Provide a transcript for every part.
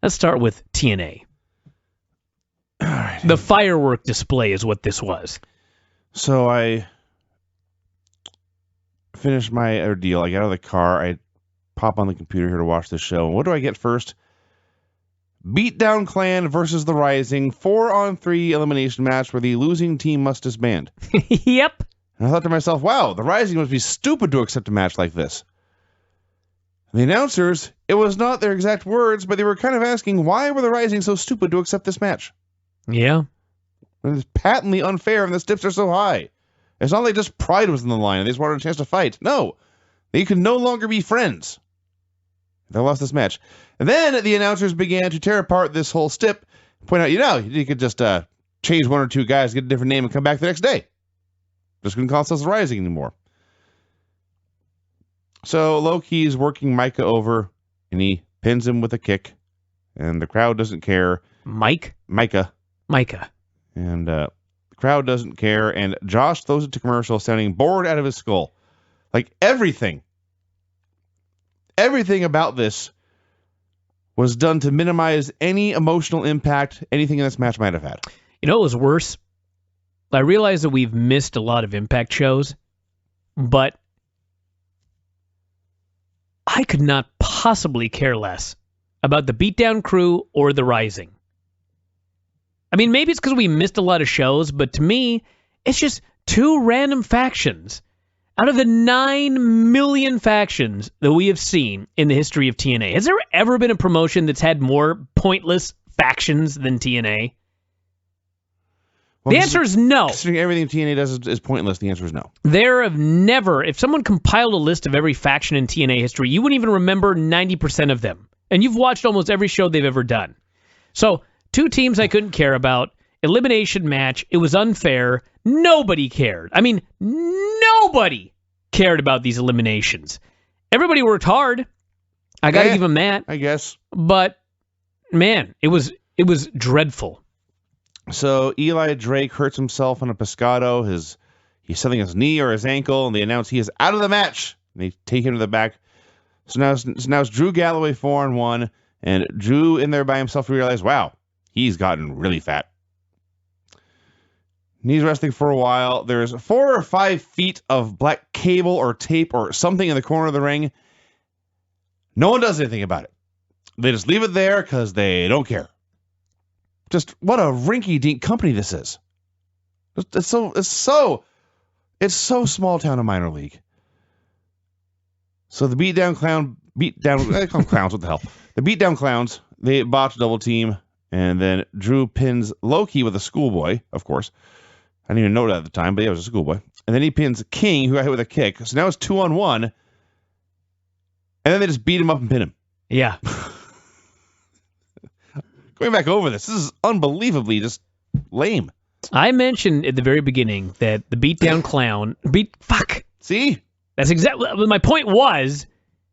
Let's start with TNA. All right. The firework display is what this was. So I finished my ordeal. I get out of the car. I pop on the computer here to watch the show. And what do I get first? Beatdown Clan versus The Rising, 4-on-3 elimination match where the losing team must disband. Yep. And I thought to myself, wow, The Rising must be stupid to accept a match like this. And the announcers, it was not their exact words, but they were kind of asking, why were The Rising so stupid to accept this match? Yeah. It's patently unfair and the stakes are so high. It's not like just pride was in the line and they just wanted a chance to fight. No. They could no longer be friends. They lost this match. And then the announcers began to tear apart this whole stip, point out, you could just change one or two guys, get a different name, and come back the next day. Just couldn't call themselves Rising anymore. So Loki's working Micah over, and he pins him with a kick, and the crowd doesn't care. Micah. And the crowd doesn't care, and Josh throws it to commercial, sounding bored out of his skull. Like everything about this was done to minimize any emotional impact anything in this match might have had. You know what was worse? I realize that we've missed a lot of Impact shows, but I could not possibly care less about the Beatdown Crew or the Rising. I mean, maybe it's because we missed a lot of shows, but to me, it's just two random factions out of the 9 million factions that we have seen in the history of TNA. Has there ever been a promotion that's had more pointless factions than TNA? Well, the answer is no. Considering everything TNA does is pointless, the answer is no. There have never, if someone compiled a list of every faction in TNA history, you wouldn't even remember 90% of them. And you've watched almost every show they've ever done. So, two teams I couldn't care about, elimination match, it was unfair, nobody cared. I mean, nobody cared about these eliminations. Everybody worked hard. I got to give them that. I guess. But, man, it was dreadful. So Eli Drake hurts himself on a pescado. He's selling his knee or his ankle, and they announce he is out of the match. And they take him to the back. So now it's Drew Galloway 4-on-1, and Drew in there by himself realized, wow, he's gotten really fat. And he's resting for a while. There's 4 or 5 feet of black cable or tape or something in the corner of the ring. No one does anything about it. They just leave it there because they don't care. Just what a rinky-dink company this is. It's so small town and minor league. So the I call them clowns, what the hell? The beatdown clowns, they botch double team, and then Drew pins Loki with a schoolboy, of course. I didn't even know that at the time, but yeah, it was a schoolboy. And then he pins King, who got hit with a kick. So now it's 2-on-1. And then they just beat him up and pin him. Yeah. Going back over this is unbelievably just lame. I mentioned at the very beginning that the beatdown clown... See? That's exactly... My point was,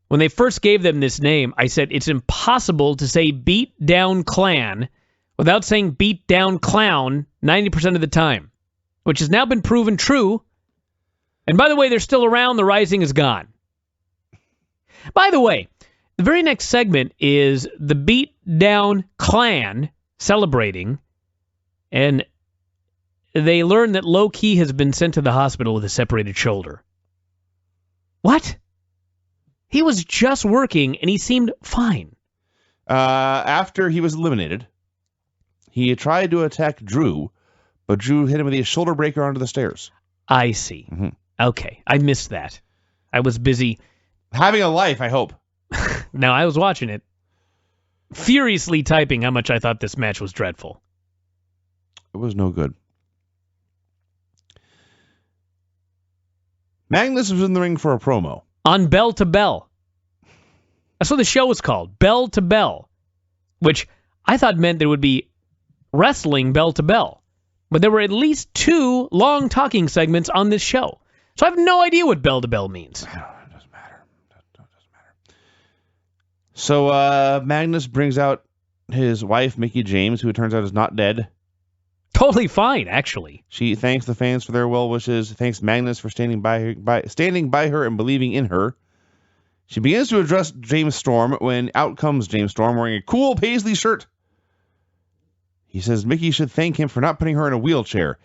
when they first gave them this name, I said it's impossible to say beatdown clan without saying beatdown clown 90% of the time, which has now been proven true. And by the way, they're still around. The Rising is gone. By the way, the very next segment is the Beatdown Clan celebrating, and they learn that Low-Key has been sent to the hospital with a separated shoulder. What? He was just working, and he seemed fine. After he was eliminated, he tried to attack Drew, but Drew hit him with a shoulder breaker onto the stairs. I see. Mm-hmm. Okay, I missed that. I was busy... having a life, I hope. No, I was watching it, furiously typing how much I thought this match was dreadful. It was no good. Magnus was in the ring for a promo. On Bell to Bell. That's what the show was called, Bell to Bell, which I thought meant there would be wrestling bell to bell. But there were at least 2 long talking segments on this show. So I have no idea what bell to bell means. So Magnus brings out his wife, Mickie James, who it turns out is not dead. Totally fine, actually. She thanks the fans for their well wishes, thanks Magnus for standing by her and believing in her. She begins to address James Storm when out comes James Storm wearing a cool paisley shirt. He says Mickie should thank him for not putting her in a wheelchair.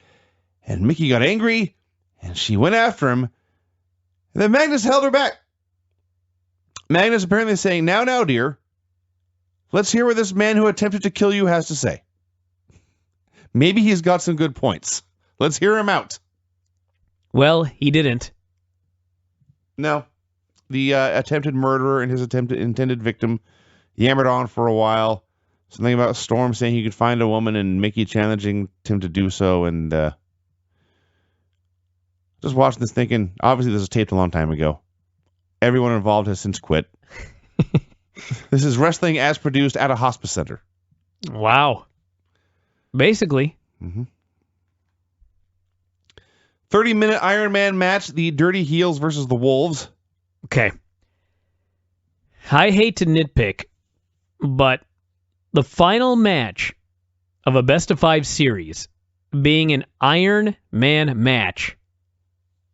And Mickie got angry, and she went after him. And then Magnus held her back. Magnus apparently saying, now, dear, let's hear what this man who attempted to kill you has to say. Maybe he's got some good points. Let's hear him out. Well, he didn't. No. The attempted murderer and his intended victim yammered on for a while. Something about Storm saying he could find a woman and Mickie challenging him to do so. And just watching this thinking, obviously this was taped a long time ago. Everyone involved has since quit. This is wrestling as produced at a hospice center. Wow. Basically. 30-minute Ironman match, the Dirty Heels versus the Wolves. Okay. I hate to nitpick, but the final match of a best-of-5 series being an Iron Man match,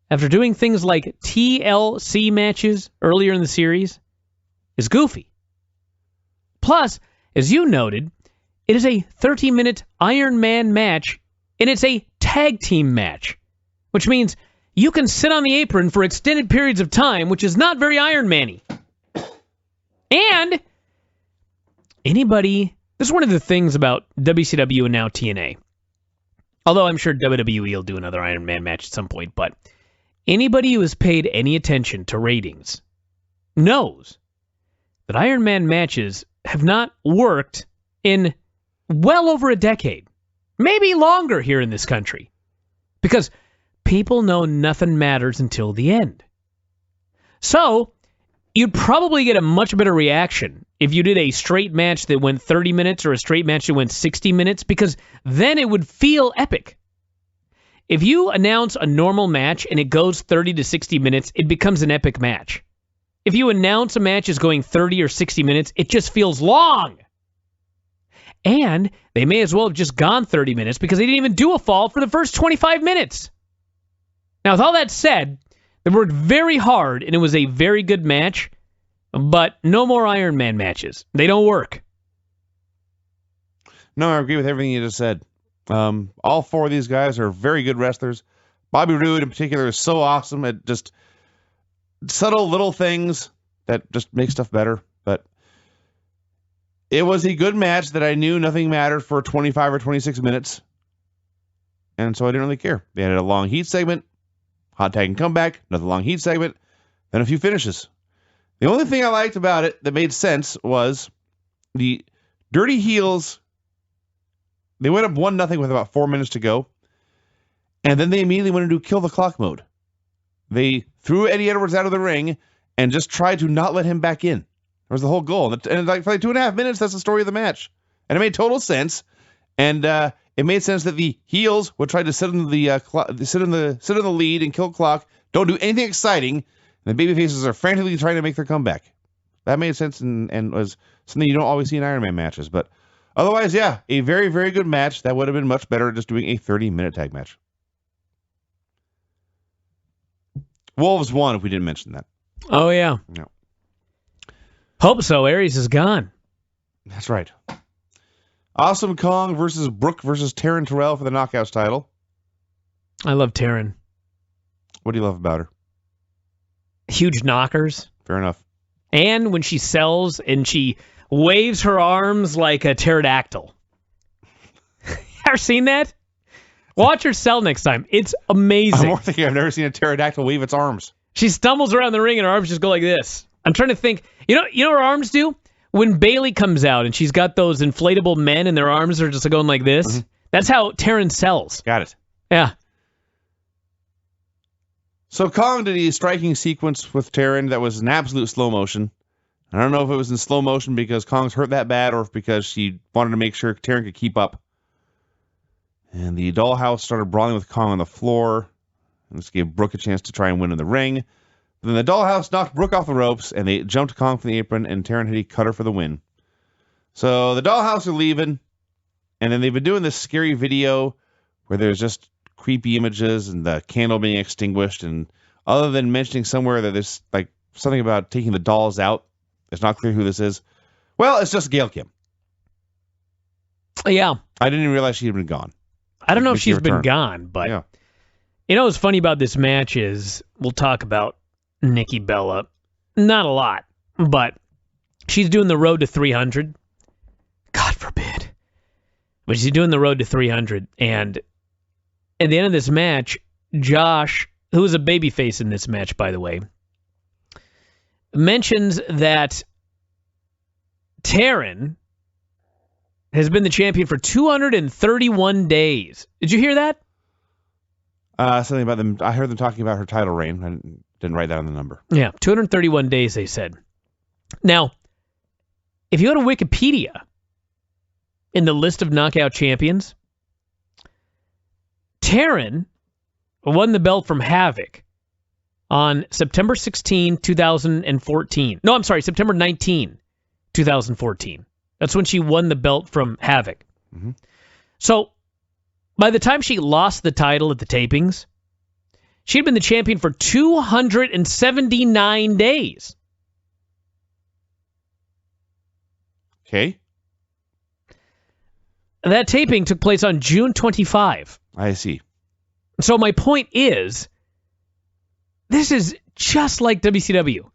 after doing things like TLC matches earlier in the series, is goofy. Plus, as you noted, it is a 30-minute Iron Man match, and it's a tag team match, which means you can sit on the apron for extended periods of time, which is not very Iron Man-y. And this is one of the things about WCW and now TNA. Although I'm sure WWE will do another Iron Man match at some point, but anybody who has paid any attention to ratings knows that Iron Man matches have not worked in well over a decade. Maybe longer here in this country. Because people know nothing matters until the end. So, you'd probably get a much better reaction if you did a straight match that went 30 minutes or a straight match that went 60 minutes, because then it would feel epic. If you announce a normal match and it goes 30 to 60 minutes, it becomes an epic match. If you announce a match is going 30 or 60 minutes, it just feels long. And they may as well have just gone 30 minutes because they didn't even do a fall for the first 25 minutes. Now, with all that said, they worked very hard, and it was a very good match, but no more Iron Man matches. They don't work. No, I agree with everything you just said. All four of these guys are very good wrestlers. Bobby Roode, in particular, is so awesome at just subtle little things that just make stuff better. But it was a good match that I knew nothing mattered for 25 or 26 minutes. And so I didn't really care. They had a long heat segment, hot tag and comeback, another long heat segment, then a few finishes. The only thing I liked about it that made sense was the Dirty Heels. They went up 1-0 with about 4 minutes to go. And then they immediately went into kill the clock mode. They threw Eddie Edwards out of the ring and just tried to not let him back in. That was the whole goal. And like for like 2.5 minutes, that's the story of the match. And it made total sense. And it made sense that the heels would try to sit in the lead and kill clock, don't do anything exciting, and the babyfaces are frantically trying to make their comeback. That made sense and was something you don't always see in Iron Man matches. But otherwise, yeah, a very, very good match. That would have been much better just doing a 30-minute tag match. Wolves won, if we didn't mention that. Oh, yeah. No. Hope so. Aries is gone. That's right. Awesome Kong versus Brooke versus Taryn Terrell for the Knockouts title. I love Taryn. What do you love about her? Huge knockers. Fair enough. And when she sells and she waves her arms like a pterodactyl. Ever seen that? Watch her sell next time. It's amazing. I'm more thinking I've never seen a pterodactyl wave its arms. She stumbles around the ring and her arms just go like this. I'm trying to think. You know what her arms do? When Bailey comes out and she's got those inflatable men and their arms are just going like this, that's how Taryn sells. Got it. Yeah. So Kong did a striking sequence with Taryn that was in absolute slow motion. I don't know if it was in slow motion because Kong's hurt that bad or if because she wanted to make sure Taryn could keep up. And the dollhouse started brawling with Kong on the floor. And this gave Brooke a chance to try and win in the ring. Then the dollhouse knocked Brooke off the ropes, and they jumped Kong from the apron, and Taryn hit a cutter for the win. So the dollhouse are leaving, and then they've been doing this scary video where there's just creepy images and the candle being extinguished, and other than mentioning somewhere that there's like something about taking the dolls out. It's not clear who this is. Well, it's just Gail Kim. Yeah. I didn't even realize she had been gone. I don't know if she's been gone, but yeah. You know what's funny about this match is we'll talk about Nikki Bella. Not a lot, but she's doing the road to 300. God forbid. But she's doing the road to 300. And at the end of this match, Josh, who is a babyface in this match, by the way, mentions that Taryn has been the champion for 231 days. Did you hear that? Something about them. I heard them talking about her title reign. I didn't write down the number. Yeah, 231 days, they said. Now, if you go to Wikipedia, in the list of knockout champions, Taryn won the belt from Havoc on September 16, 2014. No, I'm sorry, September 19, 2014. That's when she won the belt from Havoc. Mm-hmm. So, by the time she lost the title at the tapings, she'd been the champion for 279 days. Okay. That taping took place on June 25. I see. So my point is, this is just like WCW.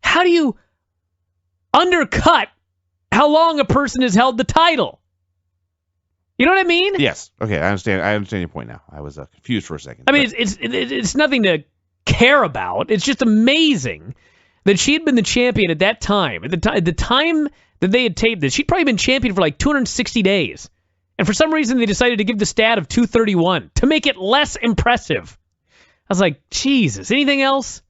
How do you undercut how long a person has held the title? You know what I mean? Yes. Okay, I understand your point now. I was confused for a second. I mean, it's nothing to care about. It's just amazing that she had been the champion at that time. At the time that they had taped this, she'd probably been champion for like 260 days. And for some reason, they decided to give the stat of 231 to make it less impressive. I was like, Jesus, anything else?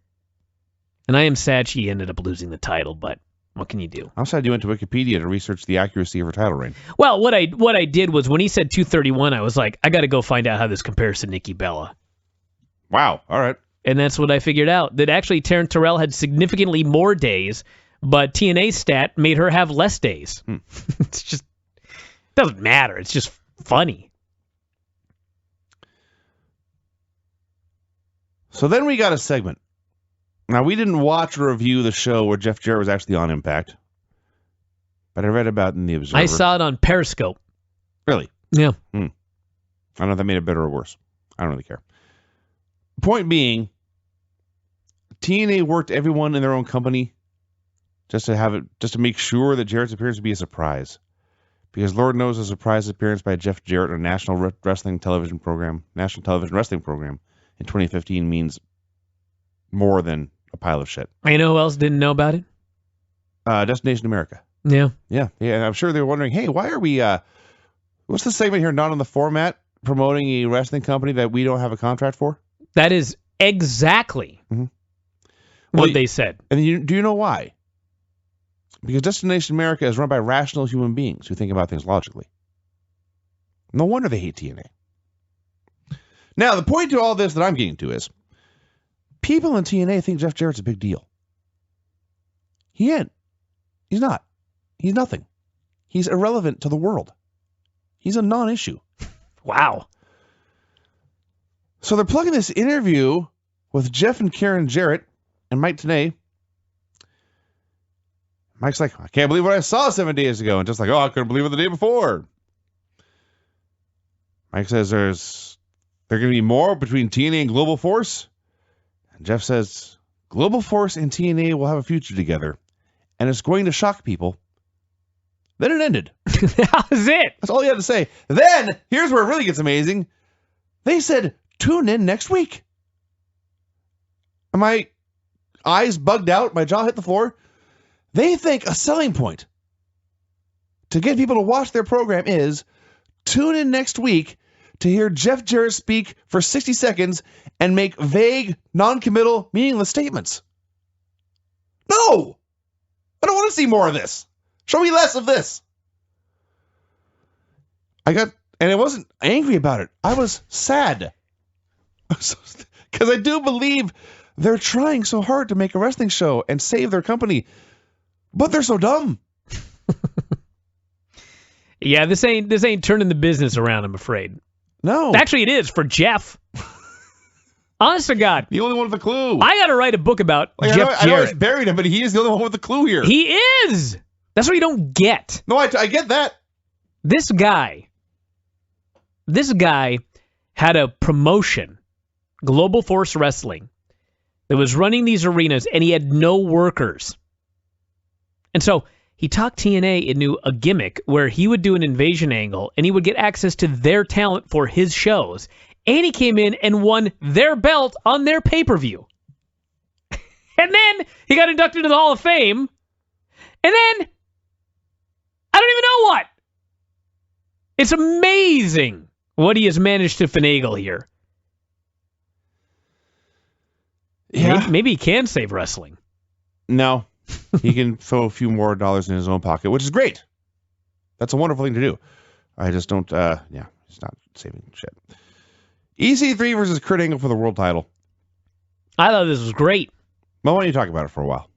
And I am sad she ended up losing the title, but what can you do? I'm sad you went to Wikipedia to research the accuracy of her title reign. Well, what I did was when he said 231, I was like, I got to go find out how this compares to Nikki Bella. Wow. All right. And that's what I figured out. That actually Taryn Terrell had significantly more days, but TNA's stat made her have less days. It's just, doesn't matter. It's just funny. So then we got a segment. Now, we didn't watch or review the show where Jeff Jarrett was actually on Impact, but I read about it in the Observer. I saw it on Periscope. Really? Yeah. I don't know if that made it better or worse. I don't really care. Point being, TNA worked everyone in their own company just to make sure that Jarrett's appearance would be a surprise. Because Lord knows a surprise appearance by Jeff Jarrett on a national television wrestling program in 2015 means more than a pile of shit. You know who else didn't know about it? Destination America. Yeah. Yeah. I'm sure they were wondering, hey, why are we, what's the segment here not on the format promoting a wrestling company that we don't have a contract for? That is exactly what they said. And do you know why? Because Destination America is run by rational human beings who think about things logically. No wonder they hate TNA. Now, the point to all this that I'm getting to is, people in TNA think Jeff Jarrett's a big deal. He ain't. He's not. He's nothing. He's irrelevant to the world. He's a non-issue. Wow. So they're plugging this interview with Jeff and Karen Jarrett and Mike Tenay. Mike's like, I can't believe what I saw 7 days ago. And just like, oh, I couldn't believe it the day before. Mike says there going to be more between TNA and Global Force. And Jeff says, Global Force and TNA will have a future together. And it's going to shock people. Then it ended. That was it. That's all he had to say. Then, here's where it really gets amazing. They said, tune in next week. And my eyes bugged out. My jaw hit the floor. They think a selling point to get people to watch their program is tune in next week to hear Jeff Jarrett speak for 60 seconds and make vague, non-committal, meaningless statements. No! I don't want to see more of this. Show me less of this. And I wasn't angry about it. I was sad. Because I do believe they're trying so hard to make a wrestling show and save their company. But they're so dumb. Yeah, this ain't turning the business around, I'm afraid. No. Actually, it is for Jeff. Honest to God. The only one with a clue. I got to write a book about Jeff Jarrett. I know he's buried him, but he is the only one with a clue here. He is. That's what you don't get. No, I get that. This guy had a promotion, Global Force Wrestling, that was running these arenas, and he had no workers. And so he talked TNA into a gimmick where he would do an invasion angle, and he would get access to their talent for his shows. And he came in and won their belt on their pay-per-view. And then he got inducted to the Hall of Fame. And then, I don't even know what. It's amazing what he has managed to finagle here. Yeah. Maybe he can save wrestling. No. He can throw a few more dollars in his own pocket, which is great. That's a wonderful thing to do. I just don't, he's not saving shit. EC3 versus Kurt Angle for the world title. I thought this was great. Well, why don't you talk about it for a while?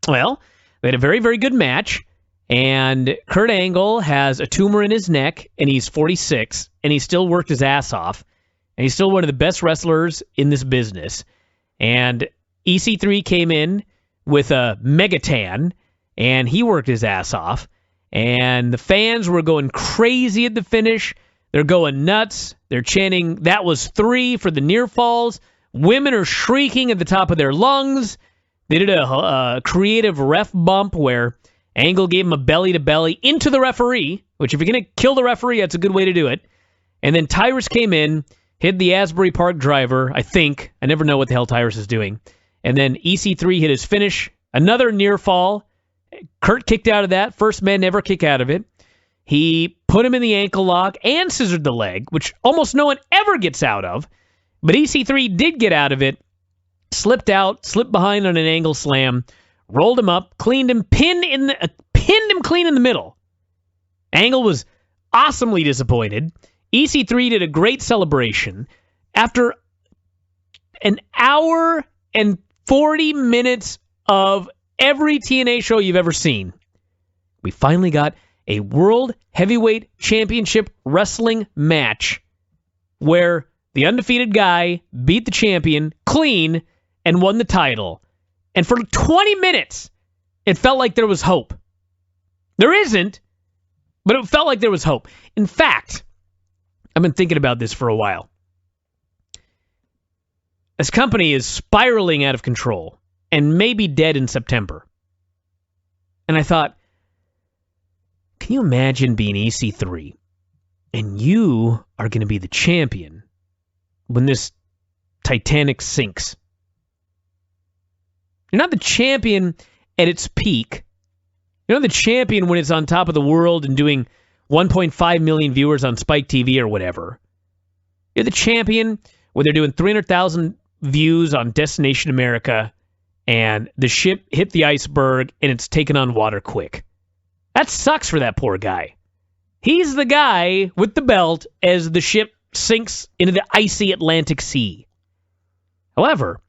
Well, they had a very, very good match, and Kurt Angle has a tumor in his neck, and he's 46, and he still worked his ass off, and he's still one of the best wrestlers in this business. And EC3 came in with a Megatan, and he worked his ass off, and the fans were going crazy at the finish. They're going nuts. They're chanting, "That was 3" for the near falls. Women are shrieking at the top of their lungs. They did a creative ref bump where Angle gave him a belly-to-belly into the referee, which if you're going to kill the referee, that's a good way to do it. And then Tyrus came in, hit the Asbury Park driver, I think. I never know what the hell Tyrus is doing. And then EC3 hit his finish. Another near fall. Kurt kicked out of that. First man to ever kick out of it. He put him in the ankle lock and scissored the leg, which almost no one ever gets out of. But EC3 did get out of it, slipped out, slipped behind on an angle slam, rolled him up, cleaned him, pinned him clean in the middle. Angle was awesomely disappointed. EC3 did a great celebration. After an hour and 40 minutes of every TNA show you've ever seen, we finally got a World Heavyweight Championship wrestling match where the undefeated guy beat the champion clean and won the title. And for 20 minutes, it felt like there was hope. There isn't, but it felt like there was hope. In fact, I've been thinking about this for a while. This company is spiraling out of control and may be dead in September. And I thought, can you imagine being EC3 and you are going to be the champion when this Titanic sinks? You're not the champion at its peak. You're not the champion when it's on top of the world and doing 1.5 million viewers on Spike TV or whatever. You're the champion when they're doing 300,000 views on Destination America and the ship hit the iceberg and it's taken on water quick. That sucks for that poor guy. He's the guy with the belt as the ship sinks into the icy Atlantic Sea. However,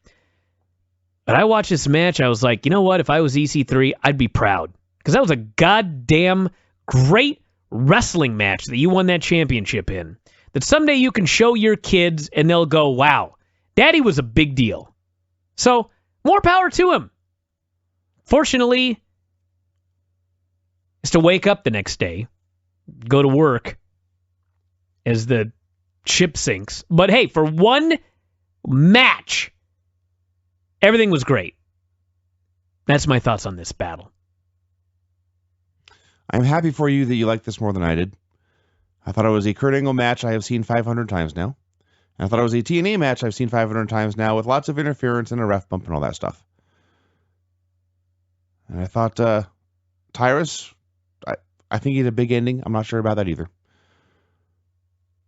when I watched this match, I was like, you know what? If I was EC3, I'd be proud. Because that was a goddamn great wrestling match that you won that championship in. That someday you can show your kids and they'll go, wow, Daddy was a big deal. So, more power to him. Fortunately, is to wake up the next day, go to work as the ship sinks. But hey, for one match, everything was great. That's my thoughts on this battle. I'm happy for you that you liked this more than I did. I thought it was a Kurt Angle match I have seen 500 times now. And I thought it was a TNA match I've seen 500 times now with lots of interference and a ref bump and all that stuff. And I thought Tyrus, I think he had a big ending. I'm not sure about that either.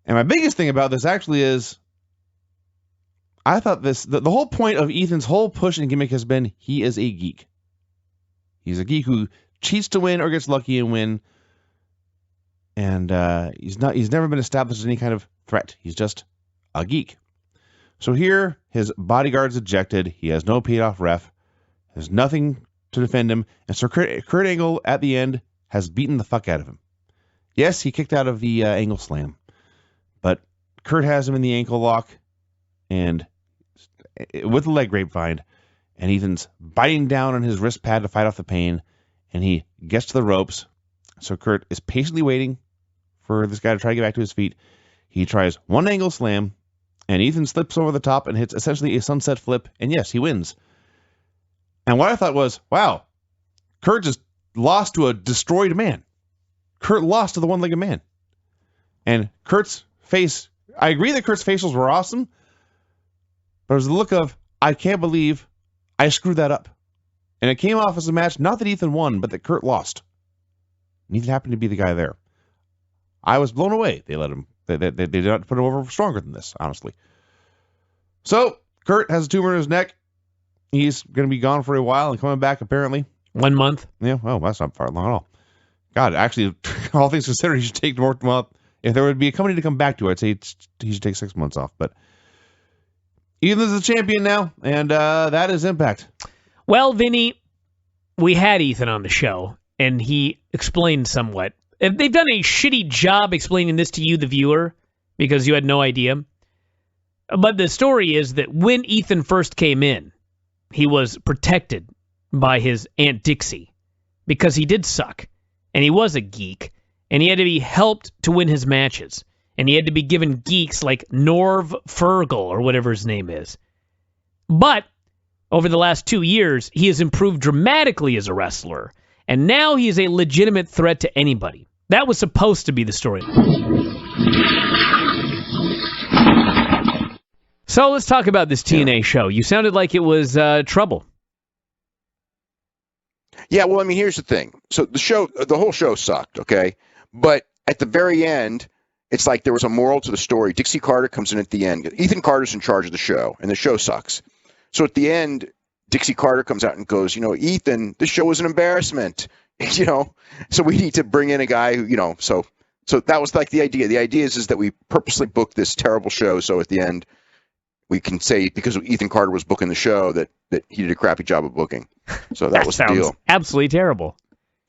And my biggest thing about this actually is I thought the whole point of Ethan's whole push and gimmick has been he is a geek. He's a geek who cheats to win or gets lucky and win. And he's never been established as any kind of threat. He's just a geek. So here, his bodyguard's ejected. He has no paid-off ref. There's nothing to defend him. And so Kurt Angle, at the end, has beaten the fuck out of him. Yes, he kicked out of the Angle Slam. But Kurt has him in the ankle lock. And with the leg grapevine, and Ethan's biting down on his wrist pad to fight off the pain, and he gets to the ropes. So Kurt is patiently waiting for this guy to try to get back to his feet. He tries one angle slam, and Ethan slips over the top and hits essentially a sunset flip, and yes, he wins. And what I thought was, wow, Kurt just lost to a destroyed man. Kurt lost to the one-legged man. And Kurt's face, I agree that Kurt's facials were awesome, but it was the look of, I can't believe I screwed that up. And it came off as a match, not that Ethan won, but that Kurt lost. And Ethan happened to be the guy there. I was blown away. They let him, they did not put him over stronger than this, honestly. So, Kurt has a tumor in his neck. He's going to be gone for a while and coming back, apparently. 1 month. Yeah, well, that's not far long at all. God, actually, all things considered, he should take more, well, if there would be a company to come back to, I'd say he should take 6 months off. But Ethan's the champion now, and that is Impact. Well, Vinny, we had Ethan on the show, and he explained somewhat. They've done a shitty job explaining this to you, the viewer, because you had no idea. But the story is that when Ethan first came in, he was protected by his Aunt Dixie because he did suck, and he was a geek, and he had to be helped to win his matches, and he had to be given geeks like Norv Fergal or whatever his name is. But over the last 2 years, he has improved dramatically as a wrestler, and now he is a legitimate threat to anybody. That was supposed to be the story. So let's talk about this TNA show. You sounded like it was trouble. Yeah, well, I mean, here's the thing. So the whole show sucked, okay? But at the very end, it's like there was a moral to the story. Dixie Carter comes in at the end. Ethan Carter's in charge of the show, and the show sucks. So at the end, Dixie Carter comes out and goes, Ethan, this show was an embarrassment, so we need to bring in a guy who, so that was like the idea. The idea is that we purposely booked this terrible show, so at the end, we can say, because Ethan Carter was booking the show, that he did a crappy job of booking. So that was the deal. Absolutely terrible.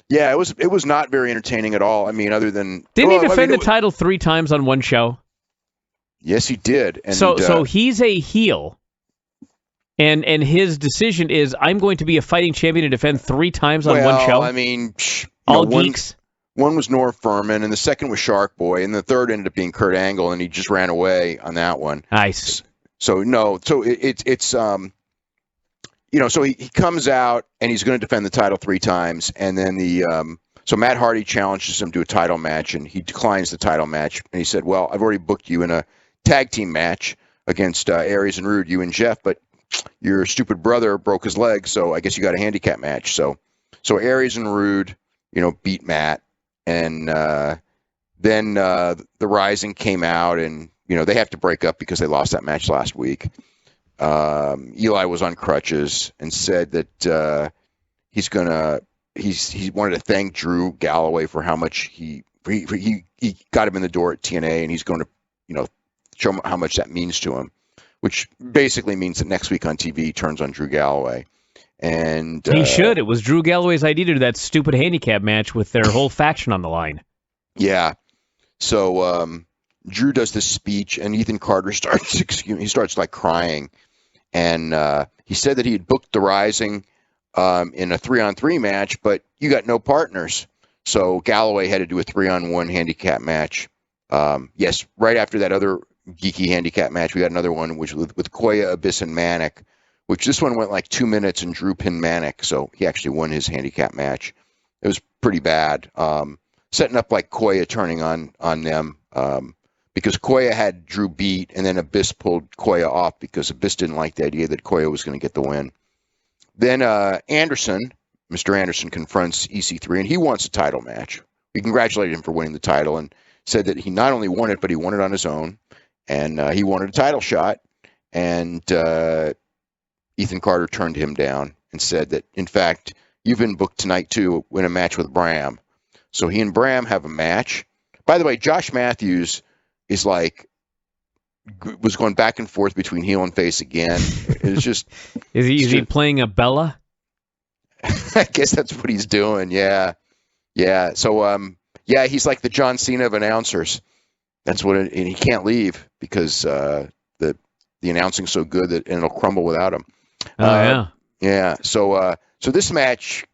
Yeah, it was not very entertaining at all. I mean, other than... Didn't he defend the title 3 times on one show? Yes, he did. And, so he's a heel, and his decision is, I'm going to be a fighting champion and defend 3 times on one show? I mean... all geeks? One was Norv Furman, and the second was Sharkboy, and the third ended up being Kurt Angle, and he just ran away on that one. Nice. So no, so it's so he comes out and he's going to defend the title 3 times, and then so Matt Hardy challenges him to a title match, and he declines the title match, and he said, "Well, I've already booked you in a tag team match against Aries and Roode, you and Jeff, but your stupid brother broke his leg, so I guess you got a handicap match." So Aries and Roode, beat Matt, and then the Rising came out and. They have to break up because they lost that match last week. Eli was on crutches and said that he wanted to thank Drew Galloway for how much he got him in the door at TNA, and he's going to, show him how much that means to him, which basically means that next week on TV he turns on Drew Galloway. And he should. It was Drew Galloway's idea to do that stupid handicap match with their whole faction on the line. Yeah. So, Drew does this speech, and Ethan Carter starts like crying, and he said that he had booked the Rising in a 3-on-3 match, but you got no partners, so Galloway had to do a 3-on-1 handicap match. Yes, right after that other geeky handicap match, we got another one which with Koya, Abyss, and Manic, which this one went like 2 minutes, and Drew pinned Manic, so he actually won his handicap match. It was pretty bad, setting up like Koya turning on them. Because Koya had Drew beat, and then Abyss pulled Koya off because Abyss didn't like the idea that Koya was going to get the win. Then Mr. Anderson confronts EC3, and he wants a title match. We congratulated him for winning the title and said that he not only won it, but he won it on his own, and he wanted a title shot. And Ethan Carter turned him down and said that, in fact, you've been booked tonight to win a match with Bram. So he and Bram have a match. By the way, Josh Matthews was going back and forth between heel and face again. It's just is he playing a Bella? I guess that's what he's doing. Yeah. So he's like the John Cena of announcers. That's what and he can't leave because the the announcing's so good that it'll crumble without him. Oh, yeah. Yeah. So this match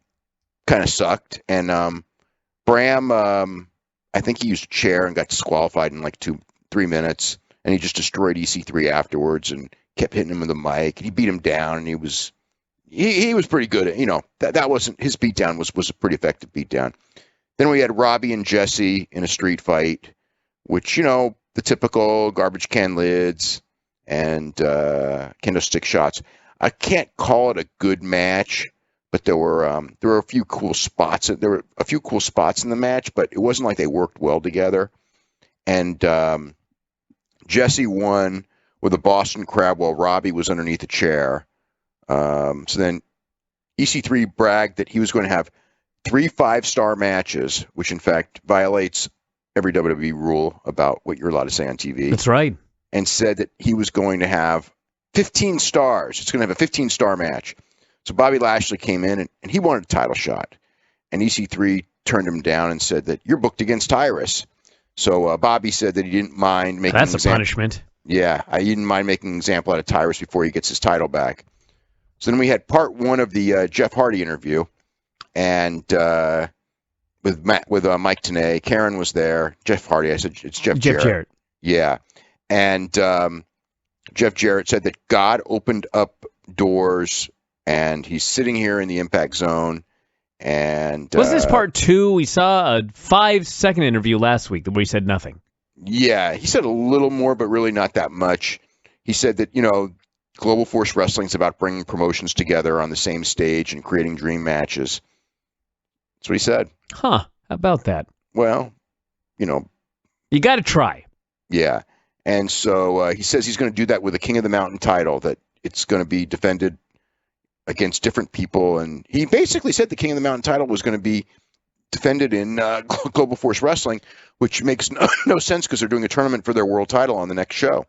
kind of sucked, and Bram, I think he used a chair and got disqualified in like 2-3 minutes, and he just destroyed EC3 afterwards and kept hitting him with the mic. And he beat him down, and he was pretty good at, that wasn't his beatdown was a pretty effective beatdown. Then we had Robbie and Jesse in a street fight, which, the typical garbage can lids and kendo stick shots. I can't call it a good match, but there were a few cool spots. There were a few cool spots in the match, but it wasn't like they worked well together. And Jesse won with a Boston Crab while Robbie was underneath a chair. So then EC3 bragged that he was going to have 3 5-star matches, which in fact violates every WWE rule about what you're allowed to say on TV. That's right. And said that he was going to have 15 stars. It's going to have a 15-star match. So Bobby Lashley came in, and he wanted a title shot. And EC3 turned him down and said that you're booked against Tyrus. So Bobby said that he didn't mind making That's a punishment. Yeah, he didn't mind making an example out of Tyrus before he gets his title back. So then we had part 1 of the Jeff Hardy interview, and with Mike Tenay. Karen was there. Jeff Hardy. I said it's Jeff Jarrett. Yeah, and Jeff Jarrett said that God opened up doors, and he's sitting here in the impact zone. And was this part 2? We saw a 5-second interview last week where he said nothing. Yeah, he said a little more, but really not that much. He said that, Global Force Wrestling is about bringing promotions together on the same stage and creating dream matches. That's what he said. Huh. How about that? Well, you got to try. Yeah. And so he says he's going to do that with the King of the Mountain title, that it's going to be defended against different people. And he basically said the King of the Mountain title was going to be defended in Global Force Wrestling, which makes no sense because they're doing a tournament for their world title on the next show.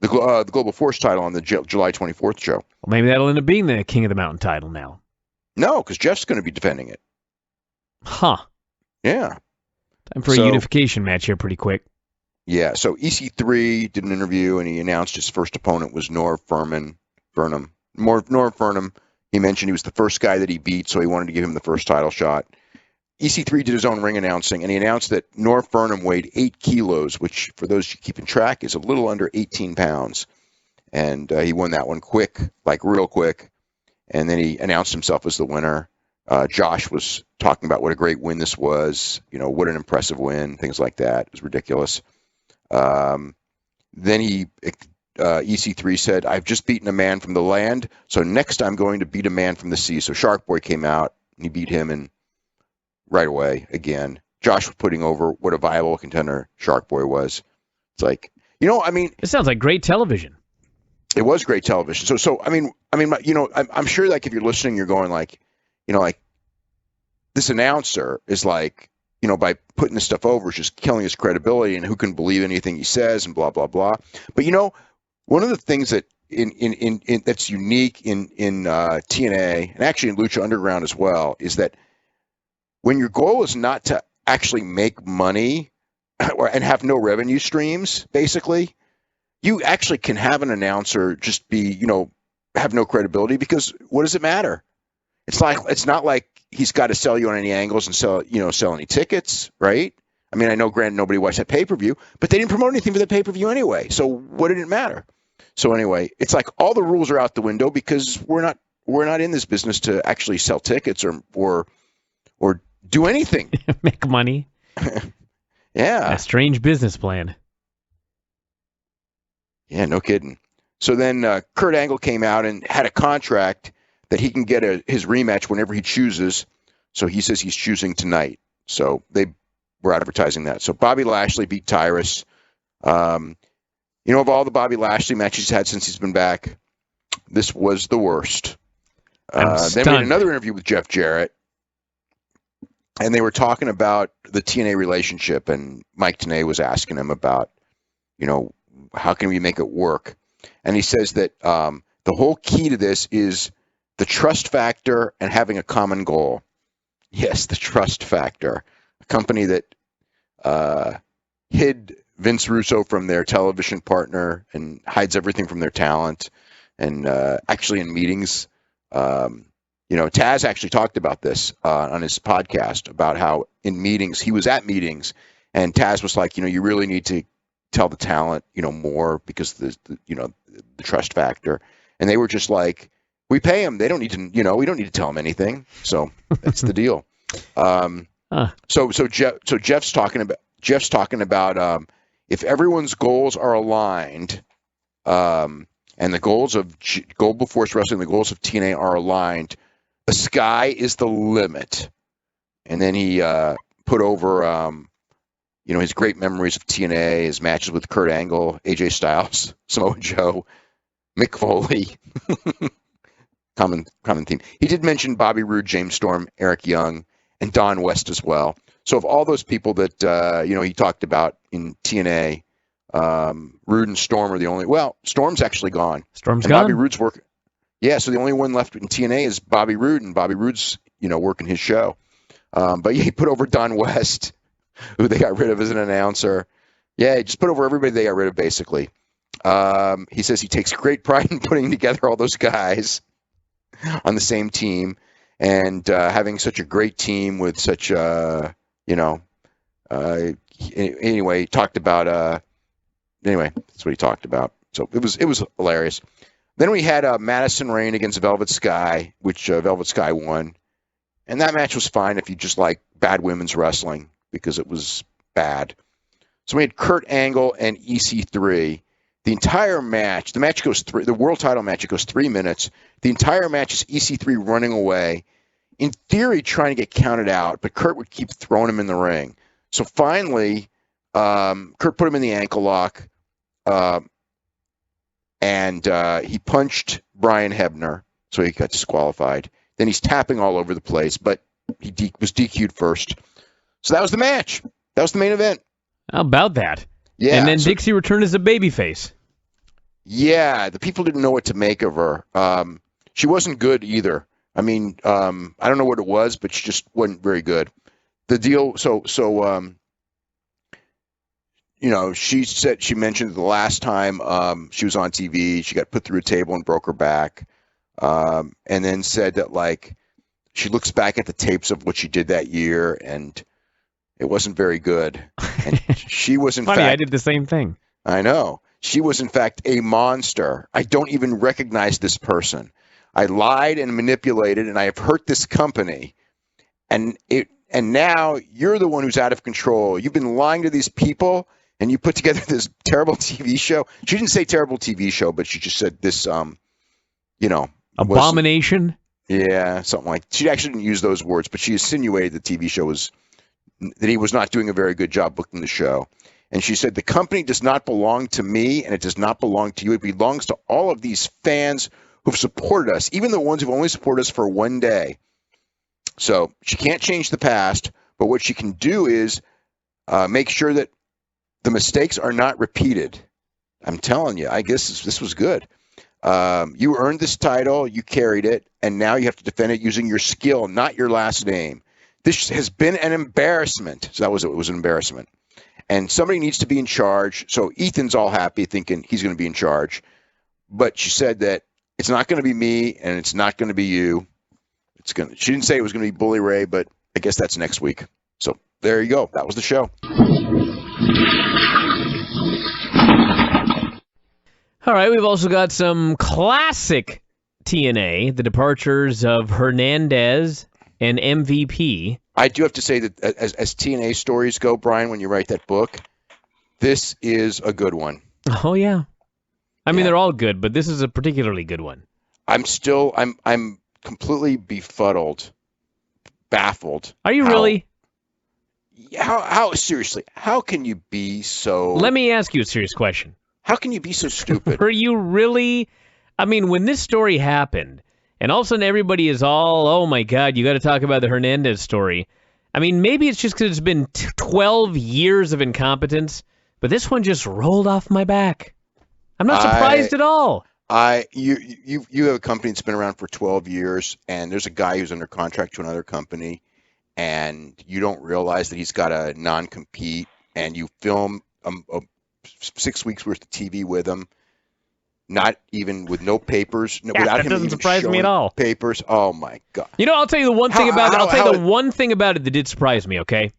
The Global Force title on the July 24th show. Well, maybe that'll end up being the King of the Mountain title now. No, because Jeff's going to be defending it. Huh. Yeah. Time for a unification match here pretty quick. Yeah, so EC3 did an interview, and he announced his first opponent was Norv Furnham. Norv Furnham, he mentioned he was the first guy that he beat, so he wanted to give him the first title shot. EC3 did his own ring announcing, and he announced that Norv Furnham weighed 8 kilos, which, for those keeping track, is a little under 18 pounds. And he won that one quick, like real quick. And then he announced himself as the winner. Josh was talking about what a great win this was, what an impressive win, things like that. It was ridiculous. Then EC3 said, I've just beaten a man from the land, so next I'm going to beat a man from the sea. So Sharkboy came out, and he beat him, and right away, again, Josh was putting over what a viable contender Sharkboy was. It's like, it sounds like great television. It was great television. So I'm sure, like, if you're listening, you're going like, this announcer is like, by putting this stuff over, is just killing his credibility, and who can believe anything he says, and blah blah blah. But one of the things that in that's unique in TNA, and actually in Lucha Underground as well, is that when your goal is not to actually make money and have no revenue streams, basically, you actually can have an announcer just be, have no credibility, because what does it matter? It's not like he's got to sell you on any angles and sell any tickets, right? I mean, I know, granted, nobody watched that pay-per-view, but they didn't promote anything for the pay-per-view anyway. So what did it matter? So anyway, it's like all the rules are out the window, because we're not in this business to actually sell tickets or do anything. Make money. Yeah. A strange business plan. Yeah, no kidding. So then Kurt Angle came out and had a contract that he can get his rematch whenever he chooses. So he says he's choosing tonight. So they were advertising that. So Bobby Lashley beat Tyrus. Of all the Bobby Lashley matches he's had since he's been back, this was the worst. Then we had another interview with Jeff Jarrett, and they were talking about the TNA relationship, and Mike Tenay was asking him about, how can we make it work? And he says that the whole key to this is the trust factor and having a common goal. Yes, the trust factor. A company that hid Vince Russo from their television partner and hides everything from their talent. And actually in meetings, Taz actually talked about this on his podcast about how in meetings, he was at meetings and Taz was like, you really need to tell the talent, more because the trust factor. And they were just like, we pay them. They don't need to, we don't need to tell them anything. So that's the deal. So Jeff's talking about if everyone's goals are aligned, and the goals of Global Force Wrestling, the goals of TNA are aligned, the sky is the limit. And then he put over, his great memories of TNA, his matches with Kurt Angle, AJ Styles, Samoa Joe, Mick Foley. Common theme. He did mention Bobby Roode, James Storm, Eric Young, and Don West as well. So of all those people that he talked about in TNA, Roode and Storm are the only. Well, Storm's actually gone. Storm's gone. Bobby Roode's working. Yeah, so the only one left in TNA is Bobby Roode, and Bobby Roode's working his show. But yeah, he put over Don West, who they got rid of as an announcer. Yeah, he just put over everybody they got rid of basically. He says he takes great pride in putting together all those guys on the same team and having such a great team with such anyway, he talked about anyway, that's what he talked about. So it was hilarious. Then we had Madison Rain against Velvet Sky, which Velvet Sky won. And that match was fine if you just like bad women's wrestling because it was bad. So we had Kurt Angle and EC3. The entire match, the world title match, it goes 3 minutes. The entire match is EC3 running away, in theory trying to get counted out, but Kurt would keep throwing him in the ring. So finally, Kurt put him in the ankle lock, and he punched Brian Hebner, so he got disqualified. Then he's tapping all over the place, but he was DQ'd first. So that was the match. That was the main event. How about that? Yeah. And then Dixie returned as a babyface. Yeah, the people didn't know what to make of her. She wasn't good either. I mean, I don't know what it was, but she just wasn't very good. The deal, she mentioned the last time she was on TV, she got put through a table and broke her back, and then said that like she looks back at the tapes of what she did that year and it wasn't very good. And she was in Funny, fact, I did the same thing. I know. She was, in fact, a monster. I don't even recognize this person. I lied and manipulated, and I have hurt this company. And now you're the one who's out of control. You've been lying to these people, and you put together this terrible TV show. She didn't say terrible TV show, but she just said this, abomination? Yeah, something like. She actually didn't use those words, but she insinuated the TV show that he was not doing a very good job booking the show. And she said, the company does not belong to me and it does not belong to you. It belongs to all of these fans who've supported us, even the ones who've only supported us for one day. So she can't change the past, but what she can do is make sure that the mistakes are not repeated. I'm telling you, I guess this was good. You earned this title, you carried it, and now you have to defend it using your skill, not your last name. This has been an embarrassment. So it was an embarrassment. And somebody needs to be in charge. So Ethan's all happy thinking he's going to be in charge. But she said that it's not going to be me and it's not going to be you. She didn't say it was going to be Bully Ray, but I guess that's next week. So there you go. That was the show. All right, we've also got some classic TNA, the departures of Hernandez and MVP. I do have to say that as TNA stories go, Brian, when you write that book, this is a good one. Oh, yeah. I mean, they're all good, but this is a particularly good one. I'm completely befuddled, baffled. Are you really? How seriously? How can you be so... Let me ask you a serious question. How can you be so stupid? Are you really... I mean, when this story happened, and all of a sudden everybody is all, oh my God, you got to talk about the Hernandez story. I mean, maybe it's just because it's been 12 years of incompetence, but this one just rolled off my back. I'm not surprised at all. You have a company that's been around for 12 years, and there's a guy who's under contract to another company, and you don't realize that he's got a non-compete, and you film 6 weeks worth of TV with him. Not even with no papers, Yeah, without that him doesn't even surprise me at showing all. papers. Oh my God! I'll tell you the one thing about it. I'll tell you the one thing about it that did surprise me. Okay,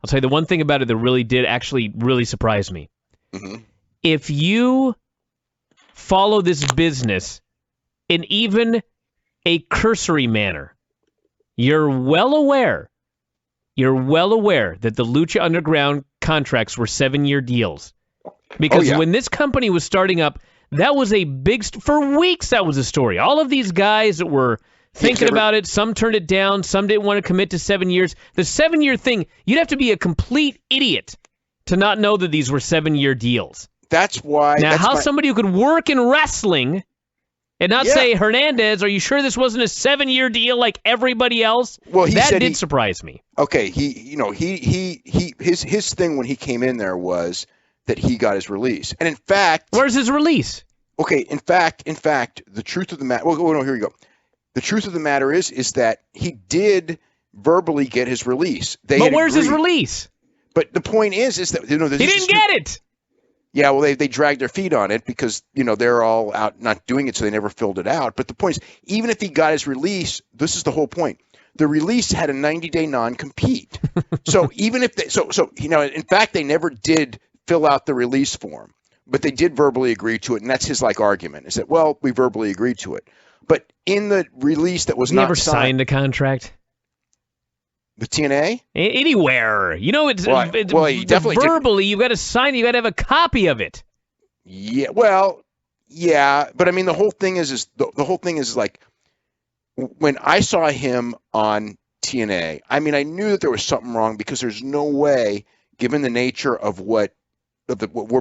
I'll tell you the one thing about it that really did actually really surprise me. Mm-hmm. If you follow this business in even a cursory manner, you're well aware that the Lucha Underground contracts were 7-year deals. Because when this company was starting up, that was a big... for weeks, that was a story. All of these guys that were thinking about it, some turned it down, some didn't want to commit to 7 years. The 7-year thing, you'd have to be a complete idiot to not know that these were 7-year deals. That's why... Now, somebody who could work in wrestling and not say, Hernandez, are you sure this wasn't a 7-year deal like everybody else? Well, that did surprise me. Okay, his thing when he came in there was that he got his release. And in fact... Where's his release? Okay, in fact, the truth of the matter... Well, no, here you go. The truth of the matter is that he did verbally get his release. But where's his release? But the point is that... he didn't get it! Yeah, well, they dragged their feet on it because, they're all out not doing it, so they never filled it out. But the point is, even if he got his release, this is the whole point. The release had a 90-day non-compete. So even if they... So in fact, they never did fill out the release form, but they did verbally agree to it, and that's his argument, is that, well, we verbally agreed to it. But in the release that was not never signed a contract? The TNA? Anywhere. It's definitely verbally, you've got to sign it, you've got to have a copy of it. Yeah, well, yeah, but I mean, the whole thing is like, when I saw him on TNA, I mean, I knew that there was something wrong because there's no way, given the nature of where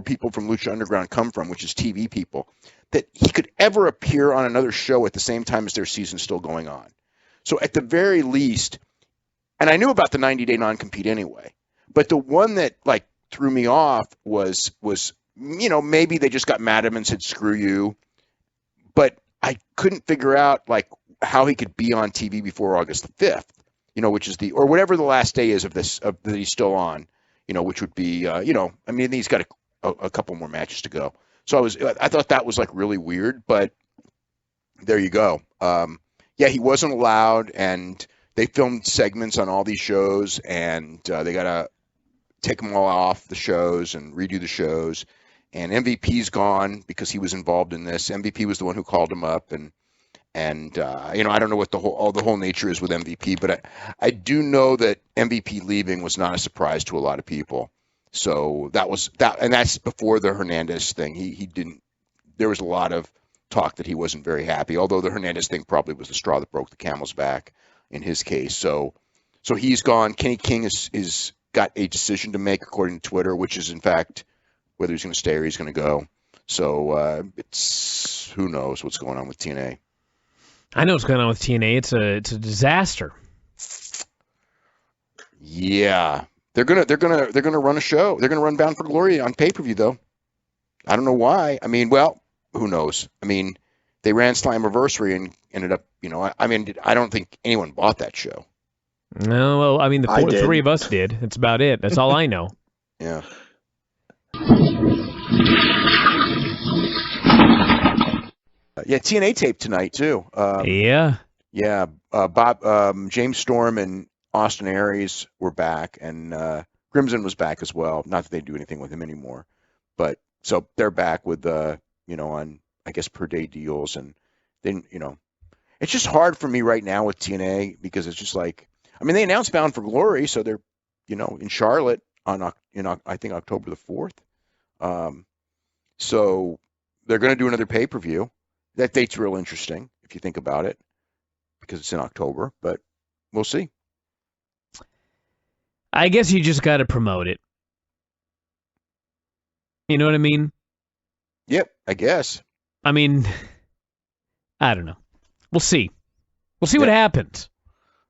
people from Lucha Underground come from, which is TV people, that he could ever appear on another show at the same time as their season's still going on. So at the very least, and I knew about the 90-day non-compete anyway, but the one that threw me off was maybe they just got mad at him and said screw you, but I couldn't figure out how he could be on TV before August the 5th, which is or whatever the last day is of that he's still on, which would be I mean, he's got a couple more matches to go. So I thought that was really weird, but there you go. Yeah, he wasn't allowed, and they filmed segments on all these shows, and they got to take them all off the shows and redo the shows. And MVP's gone because he was involved in this. MVP was the one who called him up, and I don't know what the whole nature is with MVP, but I do know that MVP leaving was not a surprise to a lot of people. So and that's before the Hernandez thing. He didn't. There was a lot of talk that he wasn't very happy. Although the Hernandez thing probably was the straw that broke the camel's back in his case. So he's gone. Kenny King is got a decision to make according to Twitter, which is in fact whether he's going to stay or he's going to go. So it's who knows what's going on with TNA. I know what's going on with TNA. It's a disaster. Yeah, they're gonna run a show. They're gonna run Bound for Glory on pay-per-view though. I don't know why. I mean, well, who knows? I mean, they ran Slammiversary and ended up. I mean, I don't think anyone bought that show. No, well, I mean, the three of us did. That's about it. That's all I know. Yeah. Yeah, TNA tape tonight too. Yeah. Yeah, Bob, James Storm and Austin Aries were back, and Crimson was back as well. Not that they do anything with him anymore, but so they're back with on I guess per day deals, and then it's just hard for me right now with TNA because it's just they announced Bound for Glory, so they're in Charlotte on I think October the 4th. So they're going to do another pay-per-view. That date's real interesting if you think about it because it's in October, but we'll see. I guess you just got to promote it. You know what I mean? Yep, I guess. I mean, I don't know. We'll see. We'll see what happens.